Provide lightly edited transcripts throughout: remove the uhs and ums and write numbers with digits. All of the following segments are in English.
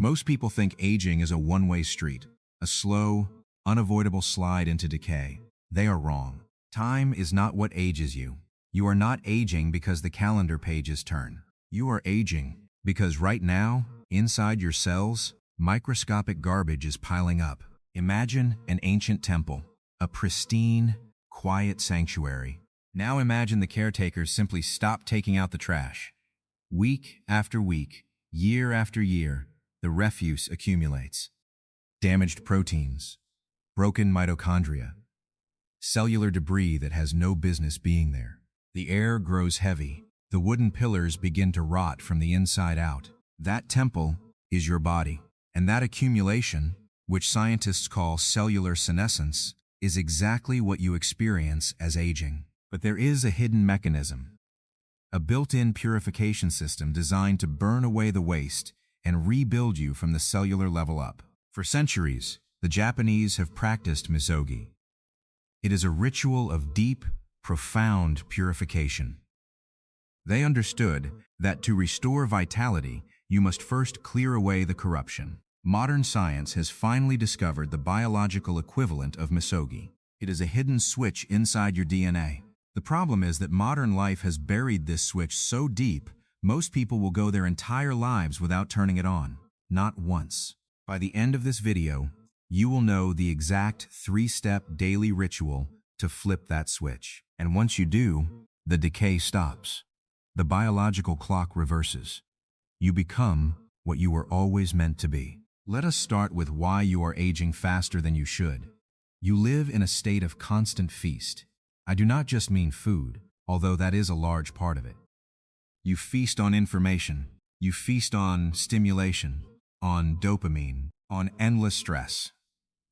Most people think aging is a one-way street, a slow, unavoidable slide into decay. They are wrong. Time is not what ages you. You are not aging because the calendar pages turn. You are aging because right now, inside your cells, microscopic garbage is piling up. Imagine an ancient temple, a pristine, quiet sanctuary. Now imagine the caretakers simply stop taking out the trash. Week after week, year after year, the refuse accumulates. Damaged proteins, broken mitochondria, cellular debris that has no business being there. The air grows heavy. The wooden pillars begin to rot from the inside out. That temple is your body. And that accumulation, which scientists call cellular senescence, is exactly what you experience as aging. But there is a hidden mechanism, a built-in purification system designed to burn away the waste and rebuild you from the cellular level up. For centuries, the Japanese have practiced misogi. It is a ritual of deep, profound purification. They understood that to restore vitality, you must first clear away the corruption. Modern science has finally discovered the biological equivalent of misogi. It is a hidden switch inside your DNA. The problem is that modern life has buried this switch so deep, most people will go their entire lives without turning it on. Not once. By the end of this video, you will know the exact 3-step daily ritual to flip that switch. And once you do, the decay stops. The biological clock reverses. You become what you were always meant to be. Let us start with why you are aging faster than you should. You live in a state of constant feast. I do not just mean food, although that is a large part of it. You feast on information. You feast on stimulation, on dopamine, on endless stress.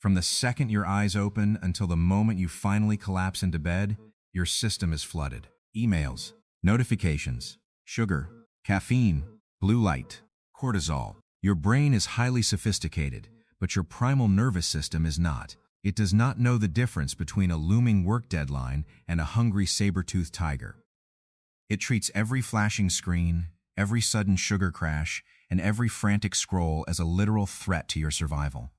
From the second your eyes open until the moment you finally collapse into bed, your system is flooded. Emails, notifications, sugar, caffeine, blue light, cortisol. Your brain is highly sophisticated, but your primal nervous system is not. It does not know the difference between a looming work deadline and a hungry saber-toothed tiger. It treats every flashing screen, every sudden sugar crash, and every frantic scroll as a literal threat to your survival.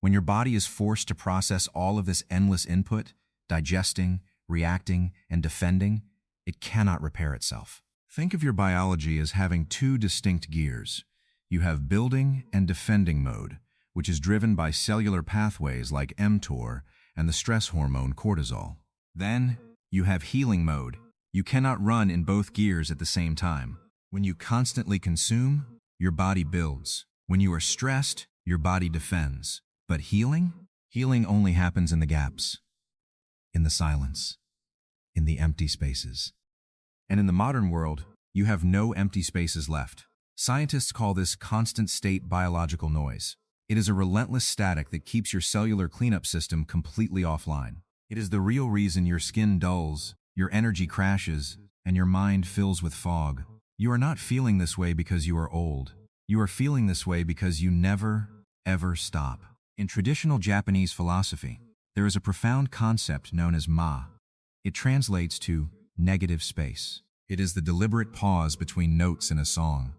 When your body is forced to process all of this endless input, digesting, reacting, and defending, it cannot repair itself. Think of your biology as having two distinct gears. You have building and defending mode, which is driven by cellular pathways like mTOR and the stress hormone cortisol. Then, you have healing mode. You cannot run in both gears at the same time. When you constantly consume, your body builds. When you are stressed, your body defends. But healing? Healing only happens in the gaps, in the silence, in the empty spaces. And in the modern world, you have no empty spaces left. Scientists call this constant state biological noise. It is a relentless static that keeps your cellular cleanup system completely offline. It is the real reason your skin dulls, your energy crashes, and your mind fills with fog. You are not feeling this way because you are old. You are feeling this way because you never, ever stop. In traditional Japanese philosophy, there is a profound concept known as ma. It translates to negative space. It is the deliberate pause between notes in a song,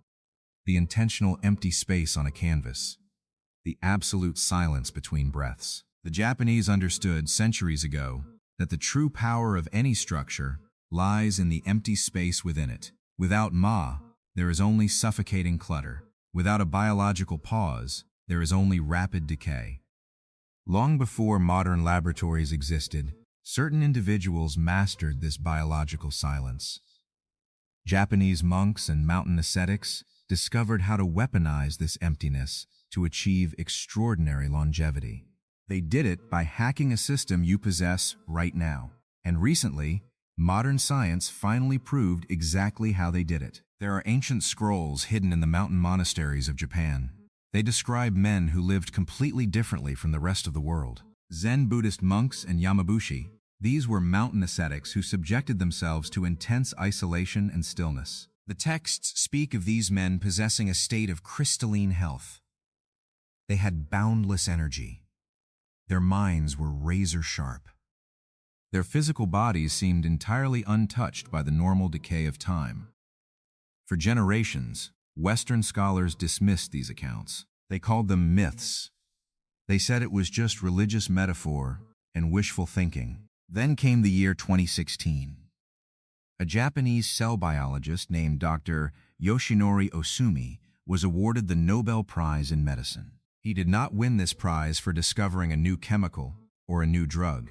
the intentional empty space on a canvas, the absolute silence between breaths. The Japanese understood centuries ago that the true power of any structure lies in the empty space within it. Without ma, there is only suffocating clutter. Without a biological pause, there is only rapid decay. Long before modern laboratories existed, certain individuals mastered this biological silence. Japanese monks and mountain ascetics discovered how to weaponize this emptiness to achieve extraordinary longevity. They did it by hacking a system you possess right now. And recently, modern science finally proved exactly how they did it. There are ancient scrolls hidden in the mountain monasteries of Japan. They describe men who lived completely differently from the rest of the world. Zen Buddhist monks and Yamabushi, these were mountain ascetics who subjected themselves to intense isolation and stillness. The texts speak of these men possessing a state of crystalline health. They had boundless energy. Their minds were razor sharp. Their physical bodies seemed entirely untouched by the normal decay of time. For generations, Western scholars dismissed these accounts. They called them myths. They said it was just religious metaphor and wishful thinking. Then came the year 2016. A Japanese cell biologist named Dr. Yoshinori Ohsumi was awarded the Nobel Prize in Medicine. He did not win this prize for discovering a new chemical or a new drug.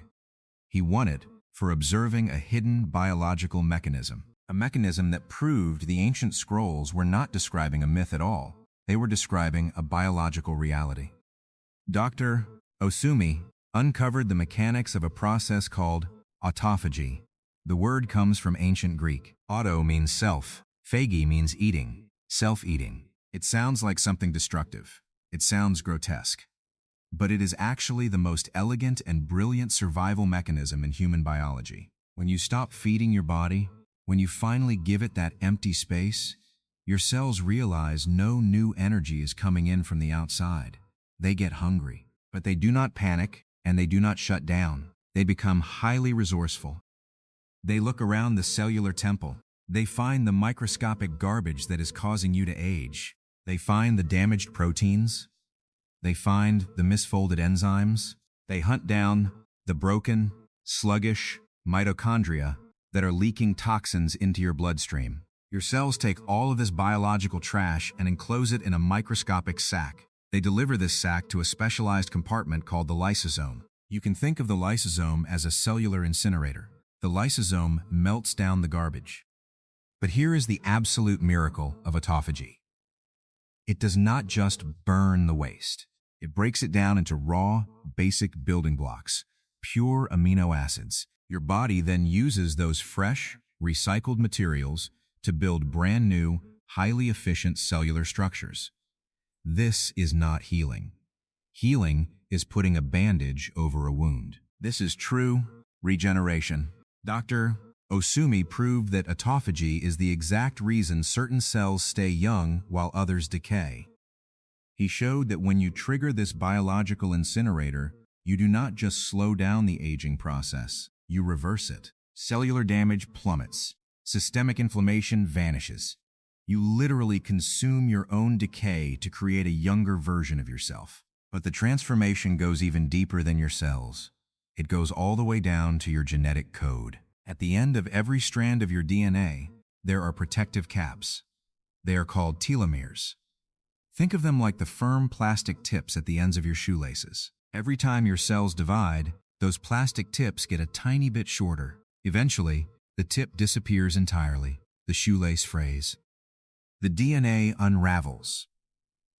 He won it for observing a hidden biological mechanism, a mechanism that proved the ancient scrolls were not describing a myth at all. They were describing a biological reality. Dr. Ohsumi uncovered the mechanics of a process called autophagy. The word comes from ancient Greek. Auto means self. Phagy means eating, self-eating. It sounds like something destructive. It sounds grotesque. But it is actually the most elegant and brilliant survival mechanism in human biology. When you stop feeding your body, when you finally give it that empty space, your cells realize no new energy is coming in from the outside. They get hungry, but they do not panic and they do not shut down. They become highly resourceful. They look around the cellular temple. They find the microscopic garbage that is causing you to age. They find the damaged proteins. They find the misfolded enzymes. They hunt down the broken, sluggish mitochondria that are leaking toxins into your bloodstream. Your cells take all of this biological trash and enclose it in a microscopic sac. They deliver this sac to a specialized compartment called the lysosome. You can think of the lysosome as a cellular incinerator. The lysosome melts down the garbage. But here is the absolute miracle of autophagy. It does not just burn the waste. It breaks it down into raw, basic building blocks, pure amino acids. Your body then uses those fresh, recycled materials to build brand new, highly efficient cellular structures. This is not healing. Healing is putting a bandage over a wound. This is true regeneration. Dr. Ohsumi proved that autophagy is the exact reason certain cells stay young while others decay. He showed that when you trigger this biological incinerator, you do not just slow down the aging process, you reverse it. Cellular damage plummets. Systemic inflammation vanishes. You literally consume your own decay to create a younger version of yourself. But the transformation goes even deeper than your cells. It goes all the way down to your genetic code. At the end of every strand of your DNA, there are protective caps. They are called telomeres. Think of them like the firm plastic tips at the ends of your shoelaces. Every time your cells divide, those plastic tips get a tiny bit shorter. Eventually, the tip disappears entirely. The shoelace frays. The DNA unravels.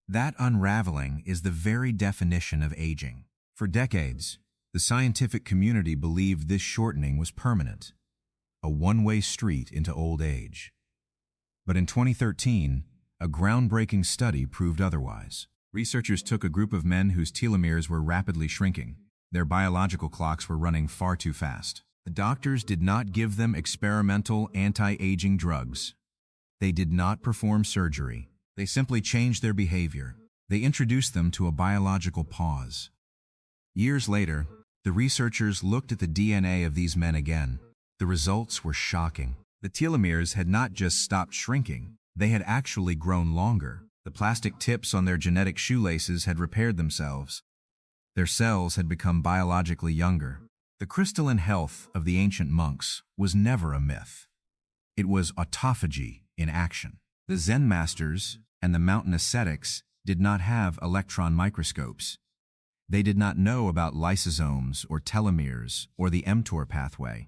That unraveling is the very definition of aging. For decades, the scientific community believed this shortening was permanent, a one-way street into old age. But in 2013, a groundbreaking study proved otherwise. Researchers took a group of men whose telomeres were rapidly shrinking. Their biological clocks were running far too fast. The doctors did not give them experimental anti-aging drugs. They did not perform surgery. They simply changed their behavior. They introduced them to a biological pause. Years later, the researchers looked at the DNA of these men again. The results were shocking. The telomeres had not just stopped shrinking, they had actually grown longer. The plastic tips on their genetic shoelaces had repaired themselves. Their cells had become biologically younger. The crystalline health of the ancient monks was never a myth. It was autophagy in action. The Zen masters and the mountain ascetics did not have electron microscopes. They did not know about lysosomes or telomeres or the mTOR pathway.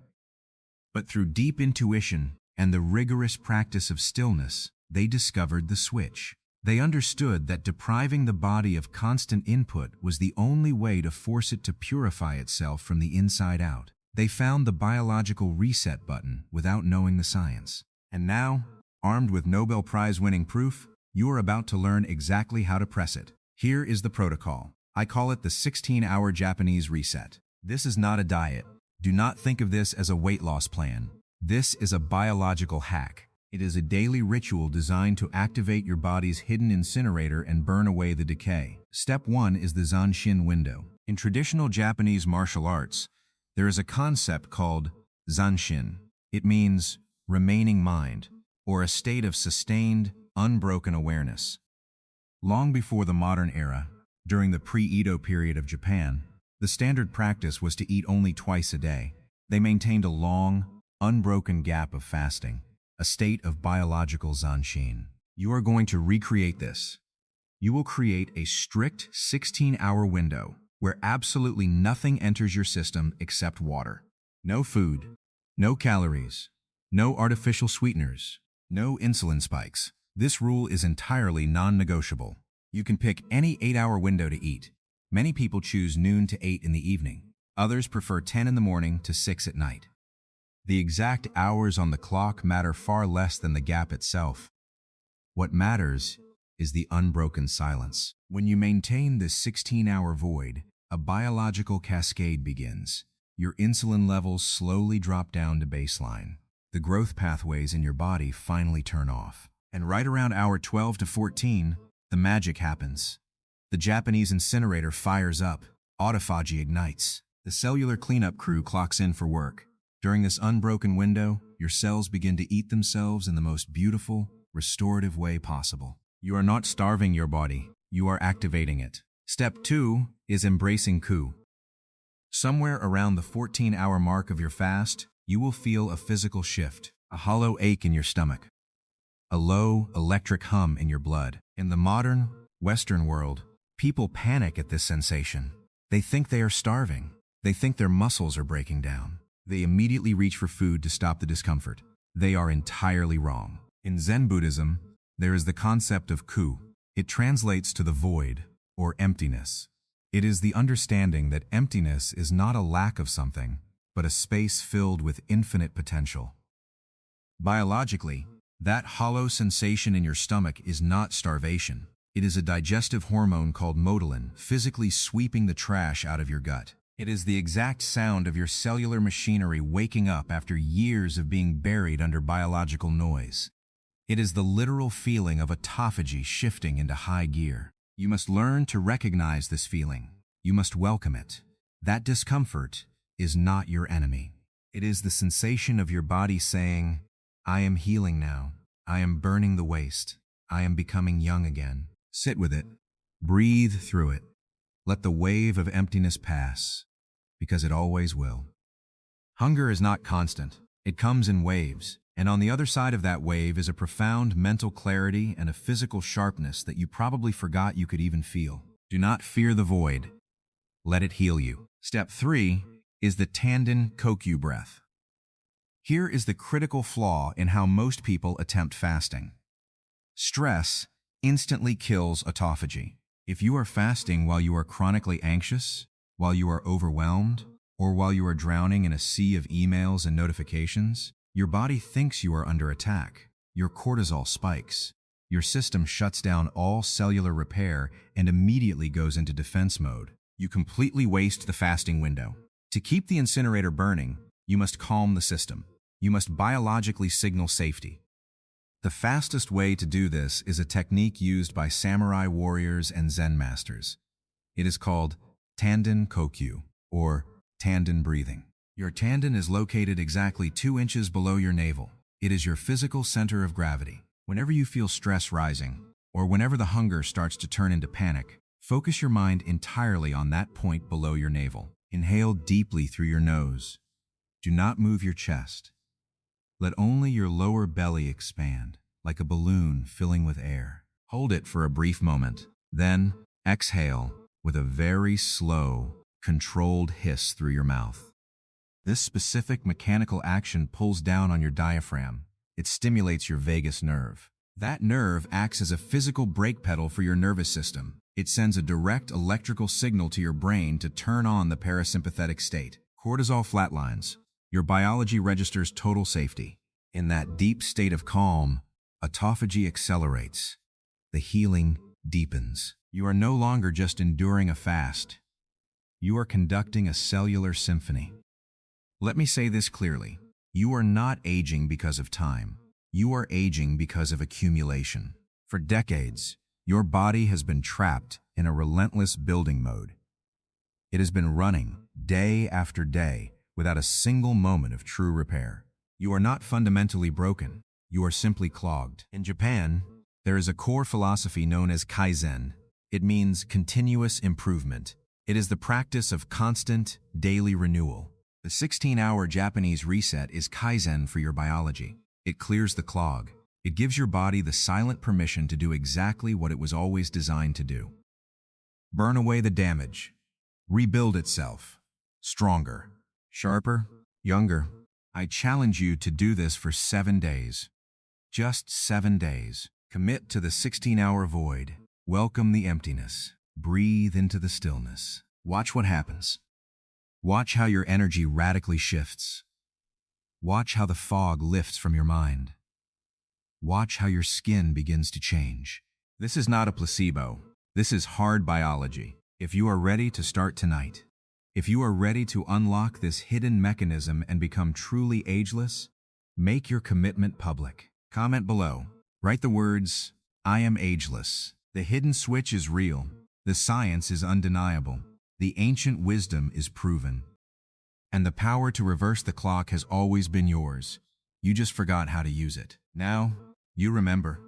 But through deep intuition and the rigorous practice of stillness, they discovered the switch. They understood that depriving the body of constant input was the only way to force it to purify itself from the inside out. They found the biological reset button without knowing the science. And now, armed with Nobel Prize-winning proof, you are about to learn exactly how to press it. Here is the protocol. I call it the 16-hour Japanese reset. This is not a diet. Do not think of this as a weight loss plan. This is a biological hack. It is a daily ritual designed to activate your body's hidden incinerator and burn away the decay. Step 1 is the Zanshin window. In traditional Japanese martial arts, there is a concept called Zanshin. It means remaining mind, or a state of sustained, unbroken awareness. Long before the modern era, during the pre-Edo period of Japan, the standard practice was to eat only twice a day. They maintained a long, unbroken gap of fasting, a state of biological Zanshin. You are going to recreate this. You will create a strict 16-hour window where absolutely nothing enters your system except water. No food, no calories, no artificial sweeteners, no insulin spikes. This rule is entirely non-negotiable. You can pick any 8-hour window to eat. Many people choose noon to 8 in the evening. Others prefer 10 in the morning to 6 at night. The exact hours on the clock matter far less than the gap itself. What matters is the unbroken silence. When you maintain this 16-hour void, a biological cascade begins. Your insulin levels slowly drop down to baseline. The growth pathways in your body finally turn off. And right around hour 12 to 14, the magic happens. The Japanese incinerator fires up. Autophagy ignites. The cellular cleanup crew clocks in for work. During this unbroken window, your cells begin to eat themselves in the most beautiful, restorative way possible. You are not starving your body, you are activating it. Step 2 is embracing coup. Somewhere around the 14-hour mark of your fast, you will feel a physical shift, a hollow ache in your stomach, a low, electric hum in your blood. In the modern, Western world, people panic at this sensation. They think they are starving. They think their muscles are breaking down. They immediately reach for food to stop the discomfort. They are entirely wrong. In Zen Buddhism, there is the concept of coup. It translates to the void, or emptiness. It is the understanding that emptiness is not a lack of something, but a space filled with infinite potential. Biologically, that hollow sensation in your stomach is not starvation. It is a digestive hormone called motilin physically sweeping the trash out of your gut. It is the exact sound of your cellular machinery waking up after years of being buried under biological noise. It is the literal feeling of autophagy shifting into high gear. You must learn to recognize this feeling. You must welcome it. That discomfort is not your enemy. It is the sensation of your body saying, I am healing now. I am burning the waste. I am becoming young again. Sit with it. Breathe through it. Let the wave of emptiness pass, because it always will. Hunger is not constant. It comes in waves. And on the other side of that wave is a profound mental clarity and a physical sharpness that you probably forgot you could even feel. Do not fear the void. Let it heal you. Step 3 is the Tanden Kokyu breath. Here is the critical flaw in how most people attempt fasting. Stress instantly kills autophagy. If you are fasting while you are chronically anxious, while you are overwhelmed, or while you are drowning in a sea of emails and notifications, your body thinks you are under attack. Your cortisol spikes. Your system shuts down all cellular repair and immediately goes into defense mode. You completely waste the fasting window. To keep the incinerator burning, you must calm the system. You must biologically signal safety. The fastest way to do this is a technique used by samurai warriors and Zen masters. It is called Tanden Kokyu, or Tanden breathing. Your tanden is located exactly 2 inches below your navel. It is your physical center of gravity. Whenever you feel stress rising, or whenever the hunger starts to turn into panic, focus your mind entirely on that point below your navel. Inhale deeply through your nose. Do not move your chest. Let only your lower belly expand, like a balloon filling with air. Hold it for a brief moment. Then, exhale with a very slow, controlled hiss through your mouth. This specific mechanical action pulls down on your diaphragm. It stimulates your vagus nerve. That nerve acts as a physical brake pedal for your nervous system. It sends a direct electrical signal to your brain to turn on the parasympathetic state. Cortisol flatlines. Your biology registers total safety. In that deep state of calm, autophagy accelerates. The healing deepens. You are no longer just enduring a fast. You are conducting a cellular symphony. Let me say this clearly. You are not aging because of time. You are aging because of accumulation. For decades, your body has been trapped in a relentless building mode. It has been running day after day without a single moment of true repair. You are not fundamentally broken. You are simply clogged. In Japan, There is a core philosophy known as Kaizen. It means continuous improvement. It is the practice of constant, daily renewal. The 16-hour Japanese reset is Kaizen for your biology. It clears the clog. It gives your body the silent permission to do exactly what it was always designed to do. Burn away the damage. Rebuild itself. Stronger. Sharper. Younger. I challenge you to do this for 7 days. Just 7 days. Commit to the 16-hour void. Welcome the emptiness. Breathe into the stillness. Watch what happens. Watch how your energy radically shifts. Watch how the fog lifts from your mind. Watch how your skin begins to change. This is not a placebo. This is hard biology. If you are ready to start tonight, if you are ready to unlock this hidden mechanism and become truly ageless, make your commitment public. Comment below. Write the words, "I am ageless." The hidden switch is real. The science is undeniable. The ancient wisdom is proven. And the power to reverse the clock has always been yours. You just forgot how to use it. Now, you remember.